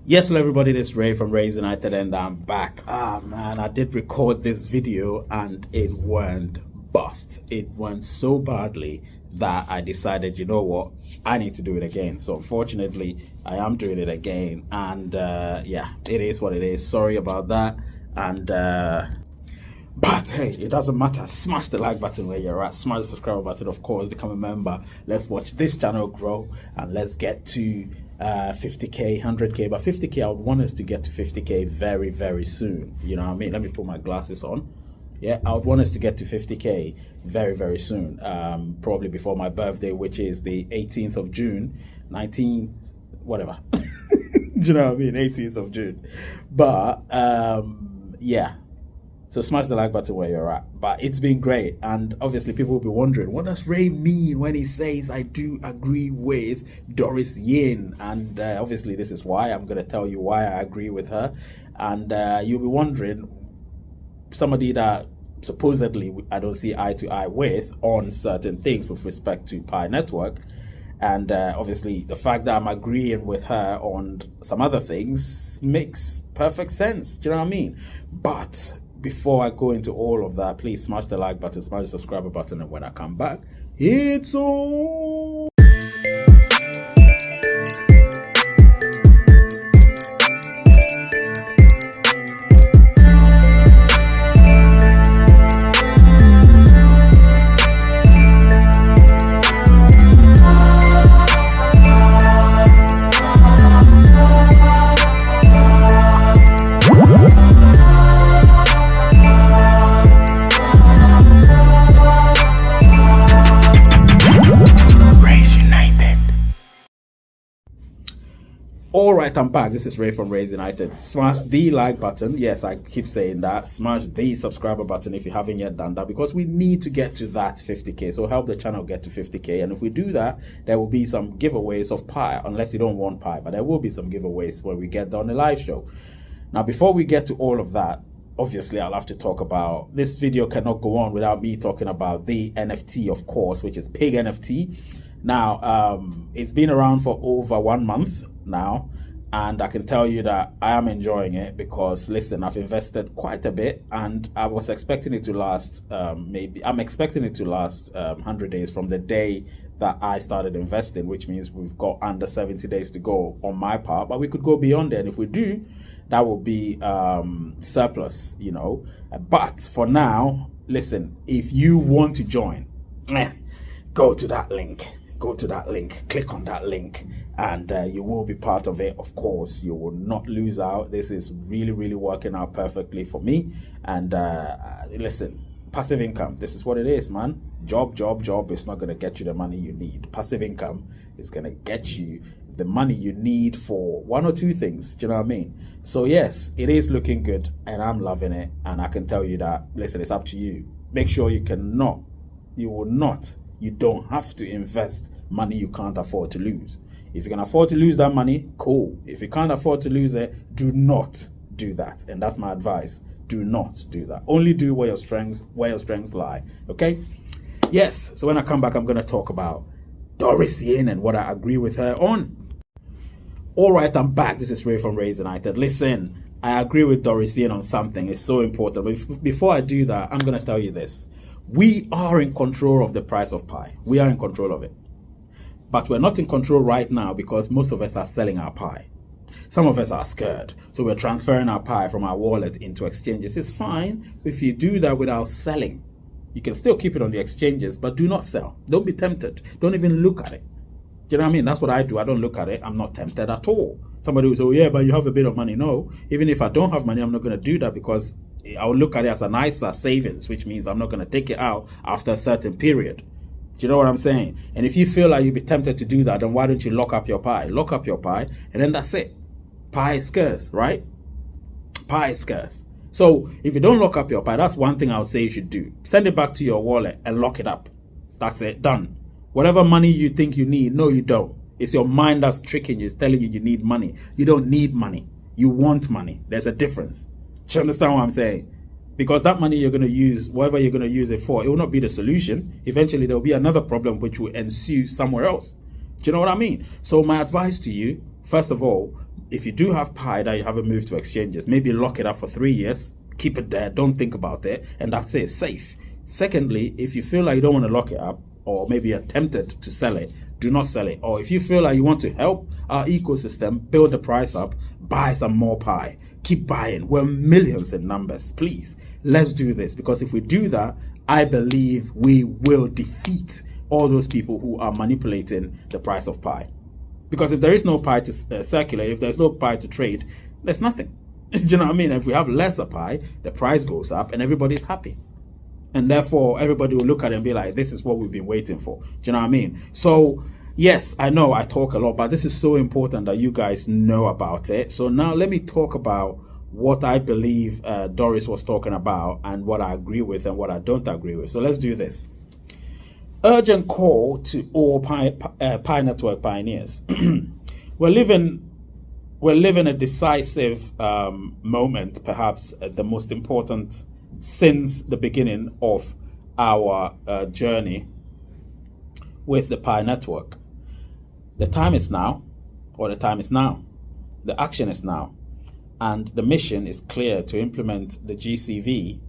Yes, hello everybody, this is Ray from Ray's United and I'm back. Man, I did record this video and it went bust. It went so badly that I decided, you know what, I need to do it again. So unfortunately, I am doing it again and yeah, it is what it is. Sorry about that. And but hey, it doesn't matter. Smash the like button where you're at. Smash the subscribe button, of course. Become a member. Let's watch this channel grow and let's get to 50k, 100k. But 50k, I would want us to get to 50k very, very soon. You know what I mean? Let me put my glasses on. Yeah, I would want us to get to 50k very, very soon. Probably before my birthday, which is the 18th of June, 19th, whatever. Do you know what I mean? 18th of June. But yeah. So smash the like button where you're at. But it's been great. And obviously people will be wondering, what does Ray mean when he says I do agree with Doris Yin? And obviously this is why. I'm going to tell you why I agree with her. And you'll be wondering, somebody that supposedly I don't see eye to eye with on certain things with respect to Pi Network. And obviously the fact that I'm agreeing with her on some other things makes perfect sense. Do you know what I mean? But before I go into all of that, please smash the like button, smash the subscribe button, and when I come back, it's on. All right, I'm back. This is Ray from Ray's United. Smash the like button. Yes, I keep saying that. Smash the subscriber button if you haven't yet done that, because we need to get to that 50k. So help the channel get to 50k. And if we do that, there will be some giveaways of Pi, unless you don't want Pi, but there will be some giveaways when we get on the live show. Now, before we get to all of that, obviously I'll have to talk about, this video cannot go on without me talking about the NFT, of course, which is Pig NFT. Now, it's been around for over 1 month now, and I can tell you that I am enjoying it because, listen, I've invested quite a bit and I was expecting it to last I'm expecting it to last 100 days from the day that I started investing, which means we've got under 70 days to go on my part, but we could go beyond it, and if we do, that will be surplus, you know. But for now, listen, if you want to join, go to that link. Go to that link, click on that link, and you will be part of it. Of course, you will not lose out. This is really, really working out perfectly for me. And listen, passive income, this is what it is, man. Job is not going to get you the money you need. Passive income is going to get you the money you need for one or two things. Do you know what I mean? So yes, it is looking good and I'm loving it. And I can tell you that, listen, it's up to you. Make sure you don't have to invest money you can't afford to lose. If you can afford to lose that money, cool. If you can't afford to lose it, do not do that. And that's my advice. Do not do that. Only do where your strengths lie. Okay? Yes. So when I come back, I'm going to talk about Doris Yin and what I agree with her on. All right, I'm back. This is Ray from Ray's United. Listen, I agree with Doris Yin on something. It's so important. But before I do that, I'm going to tell you this. We are in control of the price of Pi. We are in control of it. But we're not in control right now because most of us are selling our Pi. Some of us are scared. So we're transferring our Pi from our wallet into exchanges. It's fine if you do that without selling. You can still keep it on the exchanges, but do not sell. Don't be tempted. Don't even look at it. Do you know what I mean? That's what I do. I don't look at it. I'm not tempted at all. Somebody will say, oh yeah, but you have a bit of money. No, even if I don't have money, I'm not going to do that because I'll look at it as a nicer savings, which means I'm not going to take it out after a certain period. Do you know what I'm saying? And if you feel like you'd be tempted to do that, then why don't you lock up your Pi? Lock up your Pi, and then that's it. Pi is scarce, right? Pi is scarce. So if you don't lock up your Pi, that's one thing I would say you should do. Send it back to your wallet and lock it up. That's it. Done. Whatever money you think you need, no, you don't. It's your mind that's tricking you. It's telling you you need money. You don't need money. You want money. There's a difference. Do you understand what I'm saying? Because that money you're going to use, whatever you're going to use it for, it will not be the solution. Eventually, there will be another problem which will ensue somewhere else. Do you know what I mean? So my advice to you, first of all, if you do have Pi that you haven't moved to exchanges, maybe lock it up for 3 years, keep it there, don't think about it, and that's it, safe. Secondly, if you feel like you don't want to lock it up, or maybe you're tempted to sell it, do not sell it. Or if you feel like you want to help our ecosystem build the price up, buy some more Pi. Keep buying. We're millions in numbers. Please, let's do this, because if we do that, I believe we will defeat all those people who are manipulating the price of Pi. Because if there is no Pi to circulate, if there's no Pi to trade, there's nothing. Do you know what I mean? If we have lesser Pi, the price goes up and everybody's happy. And therefore, everybody will look at it and be like, this is what we've been waiting for. Do you know what I mean? So, yes, I know I talk a lot, but this is so important that you guys know about it. So now let me talk about what I believe Doris was talking about and what I agree with and what I don't agree with. So let's do this. Urgent call to all Pi network pioneers. We're living a decisive moment, perhaps the most important since the beginning of our journey with the Pi network. The time is now, or the time is now. The action is now. And the mission is clear: to implement the GCV,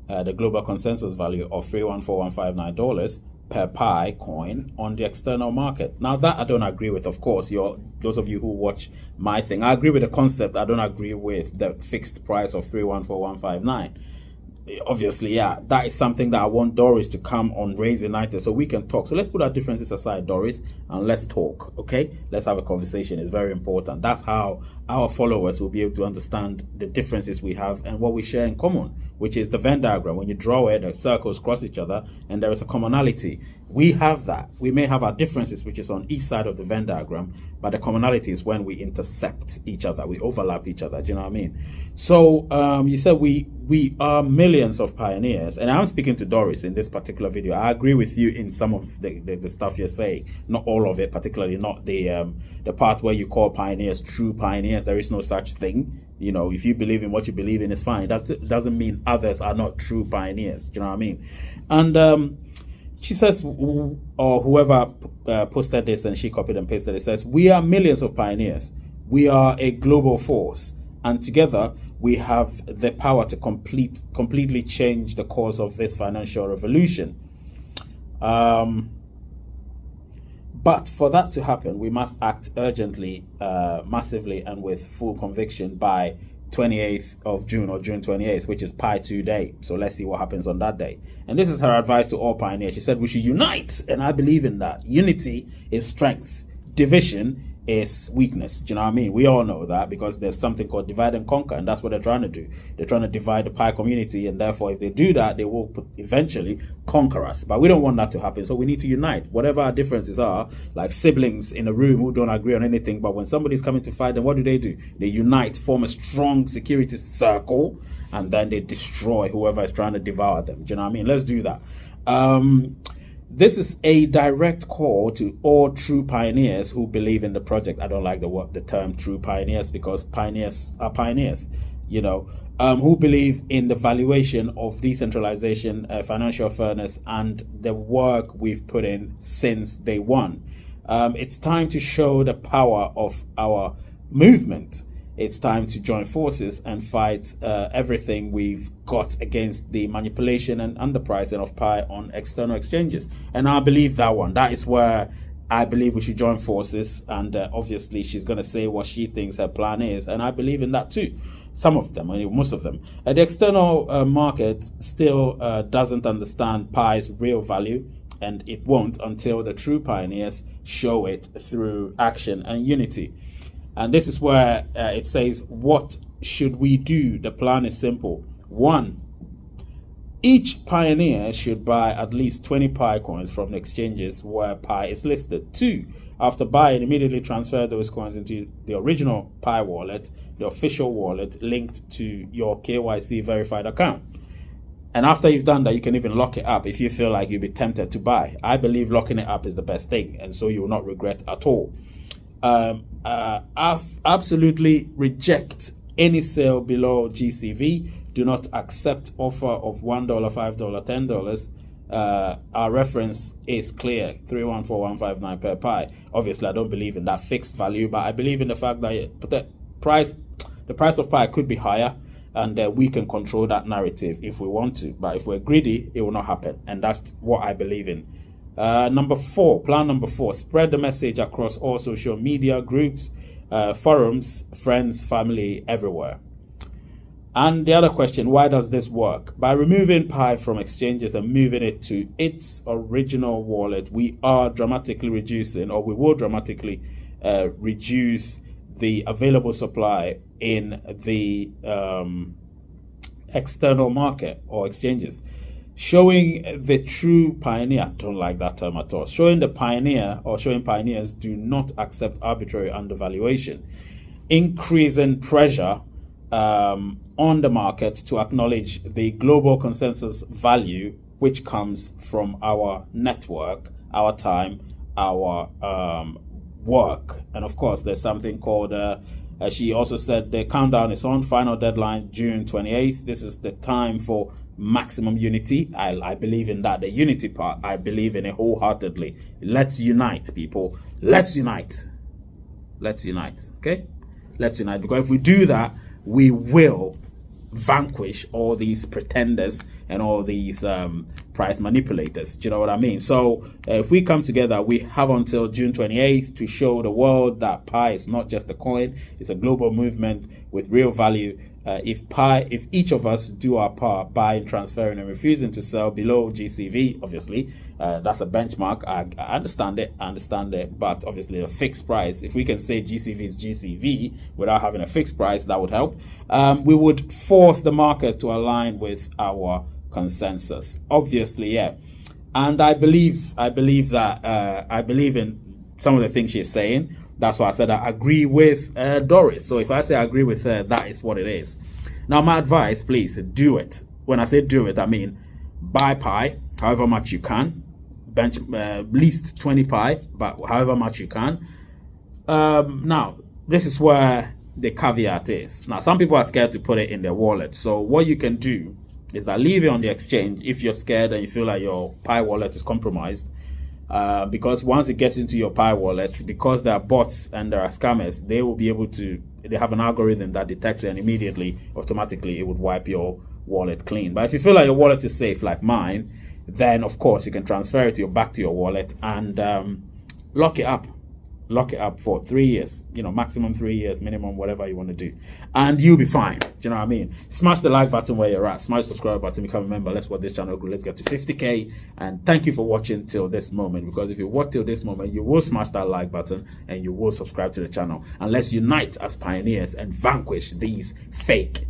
the global consensus value of $314,159 per Pi coin on the external market. Now that I don't agree with, of course. Those of you who watch my thing, I agree with the concept. I don't agree with the fixed price of 314,159. Obviously, yeah, that is something that I want Doris to come on Raise United so we can talk. So let's put our differences aside, Doris, and let's talk, okay? Let's have a conversation. It's very important. That's how our followers will be able to understand the differences we have and what we share in common, which is the Venn diagram. When you draw it, the circles cross each other and there is a commonality. We have that. We may have our differences, which is on each side of the Venn diagram, but the commonality is when we intercept each other, we overlap each other. Do you know what I mean? So you said we are millions of pioneers, and I'm speaking to Doris in this particular video. I agree with you in some of the stuff you're saying, not all of it, particularly not the part where you call pioneers true pioneers. There is no such thing. You know, if you believe in what you believe in, it's fine. That doesn't mean others are not true pioneers. Do you know what I mean? And she says, or whoever posted this and she copied and pasted it, says, we are millions of pioneers. We are a global force. And together, we have the power to completely change the course of this financial revolution. But for that to happen, we must act urgently, massively, and with full conviction by 28th of June or June 28th, which is Pi 2 day. So let's see what happens on that day. And this is her advice to all pioneers. She said we should unite, and I believe in that. Unity is strength. Division is weakness. Do you know what I mean? We all know that because there's something called divide and conquer, and that's what they're trying to do. They're trying to divide the Pi community, and therefore if they do that, they will eventually conquer us. But we don't want that to happen, so we need to unite. Whatever our differences are, like siblings in a room who don't agree on anything, but when somebody's coming to fight, then what do? They unite, form a strong security circle, and then they destroy whoever is trying to devour them. Do you know what I mean? Let's do that. This is a direct call to all true pioneers who believe in the project. I don't like the term true pioneers, because pioneers are pioneers, you know, who believe in the valuation of decentralization, financial fairness, and the work we've put in since day one. It's time to show the power of our movement. It's time to join forces and fight everything we've got against the manipulation and underpricing of Pi on external exchanges. And I believe that one. That is where I believe we should join forces. And obviously, she's going to say what she thinks her plan is. And I believe in that too. Some of them, most of them. The external market still doesn't understand Pi's real value. And it won't until the true pioneers show it through action and unity. And this is where it says, what should we do? The plan is simple. 1, each pioneer should buy at least 20 Pi coins from the exchanges where Pi is listed. 2, after buying, immediately transfer those coins into the original Pi wallet, the official wallet linked to your KYC verified account. And after you've done that, you can even lock it up if you feel like you'll be tempted to buy. I believe locking it up is the best thing, and so you will not regret at all. Absolutely reject any sale below GCV. Do not accept offer of $1, $5, $10. Our reference is clear, 314,159 per Pi. Obviously, I don't believe in that fixed value, but I believe in the fact that the price of Pi could be higher, and we can control that narrative if we want to. But if we're greedy, it will not happen, and that's what I believe in. Plan number 4, spread the message across all social media groups, forums, friends, family, everywhere. And the other question, why does this work? By removing Pi from exchanges and moving it to its original wallet, we are dramatically reducing, or we will dramatically reduce the available supply in the external market or exchanges. Showing the true pioneer, I don't like that term at all, showing the pioneer or showing pioneers do not accept arbitrary undervaluation, increasing pressure on the market to acknowledge the global consensus value which comes from our network, our time, our work. And of course, there's something called, she also said the countdown is on, final deadline June 28th. This is the time for maximum unity. I believe in that. The unity part, I believe in it wholeheartedly. Let's unite, people. Let's unite. Let's unite. Okay? Let's unite. Because if we do that, we will vanquish all these pretenders and all these price manipulators. Do you know what I mean? So if we come together, we have until June 28th to show the world that Pi is not just a coin, it's a global movement with real value. If each of us do our part, buying, transferring, and refusing to sell below GCV, obviously, that's a benchmark. I understand it, but obviously a fixed price. If we can say GCV is GCV without having a fixed price, that would help. We would force the market to align with our consensus. Obviously, yeah. And I believe that I believe in some of the things she's saying. That's why I said I agree with Doris. So if I say I agree with her, that is what it is. Now, my advice, please do it. When I say do it, I mean buy Pi, however much you can. Least 20 Pi, but however much you can. Now, this is where the caveat is. Now, some people are scared to put it in their wallet. So what you can do is that leave it on the exchange if you're scared and you feel like your Pi wallet is compromised. Because once it gets into your Pi wallet, because there are bots and there are scammers, they will be able to, they have an algorithm that detects it, and immediately, automatically, it would wipe your wallet clean. But if you feel like your wallet is safe, like mine, then of course you can transfer it back to your wallet and lock it up. Lock it up for 3 years, maximum 3 years, minimum, whatever you want to do, and you'll be fine. Do you know what I mean? Smash the like button where you're at, smash the subscribe button, become a member. Let's watch this channel grow. Let's get to 50k. And thank you for watching till this moment, because if you watch till this moment, you will smash that like button and you will subscribe to the channel. And let's unite as pioneers and vanquish these fake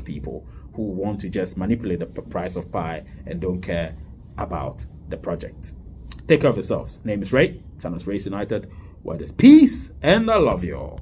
people who want to just manipulate the price of Pi and don't care about the project. Take care of yourselves. Name is Ray. Channel is Race United, where there's peace, and I love you all.